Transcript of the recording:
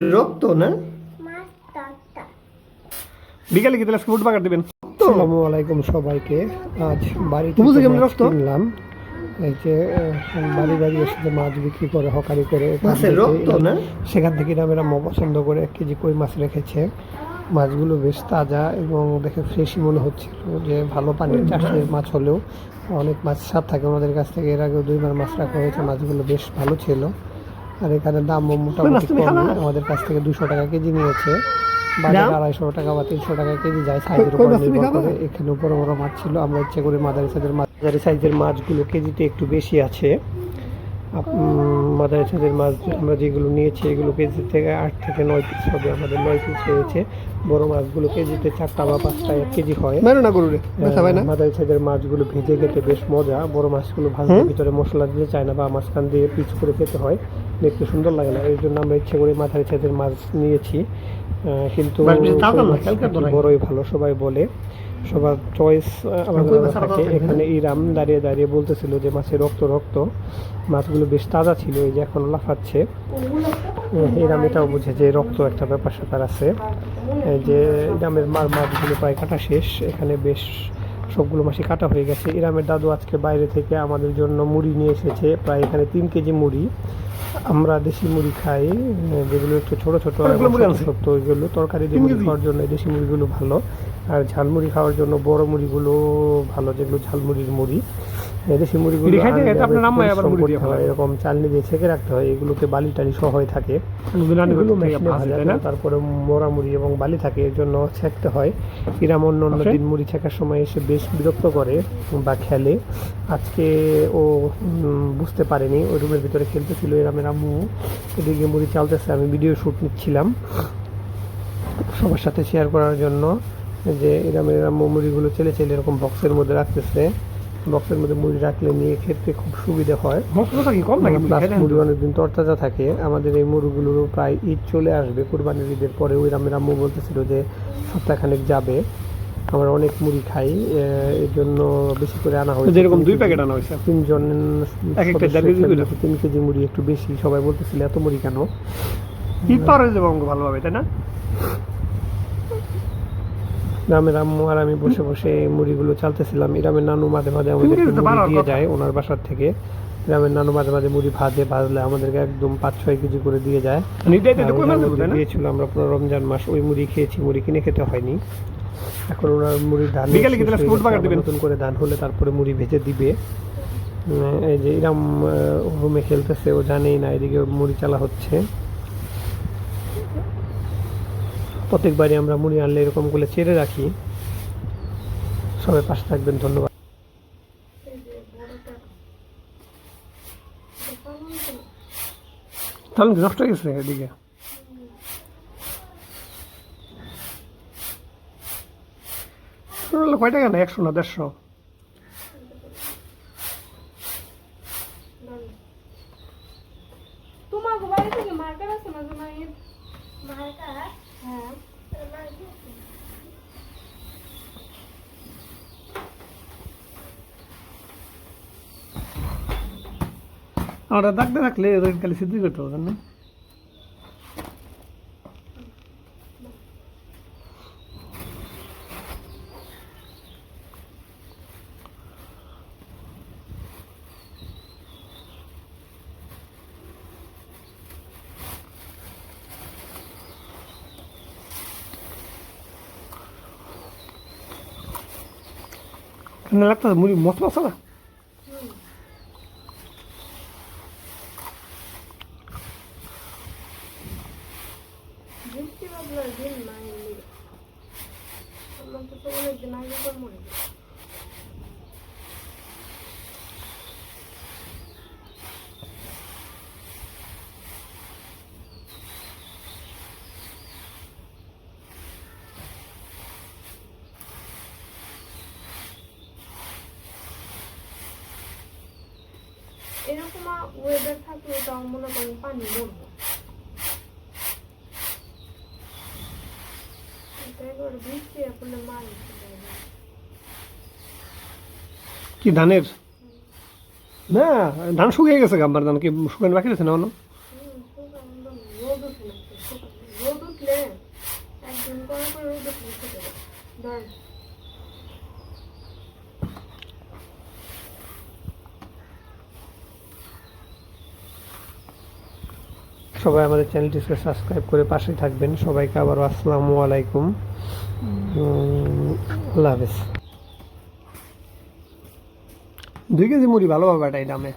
রক্ত না বিকালে কি তাহলে ফুড বাগার দিবেন? আসসালামু আলাইকুম সবাইকে। আজ বাড়িতে মাছ কিনলাম। এই যে বাড়ি বাড়ি এসে মাছ বিক্রি করে, হকারি করে, সেখান থেকে আমরা পছন্দ করে 1 কেজি কই মাছ রেখেছে। মাছগুলো বেশ তাজা এবং দেখে ফ্রেশই মনে হচ্ছিল, যে ভালো পানির চাষের মাছ হলেও অনেক মাছ স্বাদ থাকে আমাদের কাছ থেকে। এর আগেও 2বার মাছ রাখা হয়েছে, মাছগুলো বেশ ভালো ছিল। আর এখানে দামও মোটামুটি কম, আমাদের কাছ থেকে 200 টাকা কেজি নিয়েছে। বাজারে 250 টাকা বা 300 টাকা কেজি যায়, সাইজের উপর নির্ভর করে। এখানে বড় বড় মাছ ছিল, আমরা ইচ্ছে করে মাঝারি সাইজের মাছগুলো কেজিতে একটু বেশি আছে। মাঝারি সাইজের মাছ আমরা যেগুলো নিয়েছি এগুলো কেজি থেকে 8 থেকে 9 পিস হবে, আমাদের 9 পিস হয়েছে। বড় মাছগুলো কেজিতে 4টা বা 5টা 1 কেজি হয়। মাঝারি সাইজের মাছগুলো ভেজে খেতে বেশ মজা। বড় মাছগুলো ভাজতে ভিতরে মশলা দিতে চায় না বা মাঝখান দিয়ে পিচ করে খেতে হয়, দেখতে সুন্দর লাগে না। এই জন্য আমরা ইচ্ছে করে মাঝারি সাইজের মাছ নিয়েছি। কিন্তু বড়ই ভালো সবাই বলে, সবার চয়েস আলাদা থাকে। এখানে ইরাম দাঁড়িয়ে দাঁড়িয়ে বলতেছিল যে মাছের রক্ত রক্ত, মাছগুলো বেশ তাজা ছিল, এই যে এখন লাফাচ্ছে। ইরাম এটাও বুঝে যে রক্ত একটা ব্যাপার স্যাপার আছে। এই যে ইরামের মাছগুলো প্রায় কাটা শেষ, এখানে বেশ সবগুলো মাছই কাটা হয়ে গেছে। ইরামের দাদু আজকে বাইরে থেকে আমাদের জন্য মুড়ি নিয়ে এসেছে, প্রায় এখানে 3 কেজি মুড়ি। আমরা দেশি মুড়ি খাই, যেগুলো একটু ছোটো ছোটো সত্য, ওইগুলো তরকারি দিয়ে মুড়ি খাওয়ার জন্য দেশি মুড়িগুলো ভালো। আর ঝালমুড়ি খাওয়ার জন্য বড় মুড়িগুলো ভালো, যেগুলো ঝালমুড়ির মুড়ি। দেশি মুড়িগুলো এরকম চালনি দিয়ে ছেঁকে রাখতে হয়, এগুলোতে বালি টালি সহ হয়ে থাকে। তারপরে মোড়া মুড়ি এবং বালি থাকে, এর জন্য ছেঁকতে হয়। এরম অন্য দিন মুড়ি ছেঁকার সময় এসে বেশ বিরক্ত করে বা খেলে। আজকে ও বুঝতে পারেনি, ওই রুমের ভিতরে খেলতেছিল। এরামের আম্মু এদিকে মুড়ি চালতেছে, আমি ভিডিও শ্যুট নিচ্ছিলাম সবার সাথে শেয়ার করার জন্য। যে এরামের আম্মু মুড়িগুলো চেলে এরকম বক্সের মধ্যে রাখতেছে। বক্সের মধ্যে মুড়ি রাখলে নিয়ে খেতে খুব সুবিধা হয়। মুড়ি অনেকদিন তরতাজা থাকে। আমাদের এই মুড়িগুলোরও প্রায় ঈদ চলে আসবে, কুরবানির ঈদের পরে। ওই রামের আম্মু বলতেছিল যে সপ্তাহখানেক যাবে। আমরা অনেক মুড়ি খাই, এর জন্য বেশি করে আনা হয়েছে। যেরকম 2 প্যাকেট আনা হয়েছে, 3 জন 3 কেজি মুড়ি, একটু বেশি। সবাই বলতেছিল এত মুড়ি কেন? ঈদ পার হয়ে যাবে ভালোভাবে, তাই না? ইরামের আম্মু আর আমি বসে বসে মুড়িগুলো চালতেছিলাম। ইরামের নানু মাঝে মাঝে আমাদেরকে মুড়ি দিয়ে যায় ওনার বাসার থেকে। ইরামের নানু মাঝে মাঝে মুড়ি ভাজলে আমাদেরকে একদম 5-6 কেজি করে দিয়ে যায়। দিয়েছিল আমরা পুরো রমজান মাস ওই মুড়ি খেয়েছি, মুড়ি কিনে খেতে হয়নি। এখন ওনার মুড়ির ধান নতুন করে ধান হলে তারপরে মুড়ি ভেজে দিবে। এই যে ইরাম রুমে খেলতেছে, ও জানেই না এদিকে মুড়ি চালা হচ্ছে। প্রত্যেকবারই আমরা মুড়ি আনলে এরকম করে চেড়ে রাখি। সবাই পাশে থাকবেন, ধন্যবাদ। তাহলে নষ্ট হয়ে গেছে এদিকে। কয় টাকা না? 100 না 150? তোমার বাড়ি থেকে মার্কেট আছে না? মার্কেট, হ্যাঁ। আমরা ডাকতে রাখলে খালি সিদ্ধি করতে পারবেন না। লাগতো মুড়ি মশ মশলা। এরকম ওয়েদার থাকলে তাও মনে করেন পানি মরবো। বৃষ্টি এখন মাল কি ধানের? না, ধান শুকিয়ে গেছে। গাম্বার ধান কি শুকানো বাকি আছে না? রোদ উঠে না। রোদ উঠলে একদিন করে করে রোদ উঠলে খেতে হবে। ধরেন সবাই আমাদের চ্যানেলটিকে সাবস্ক্রাইব করে পাশে থাকবেন। সবাইকে আবারও আসসালামু আলাইকুম, আল্লাহ হাফেজ। 2 কেজি মুড়ি ভালোভাবে এটাই দামে।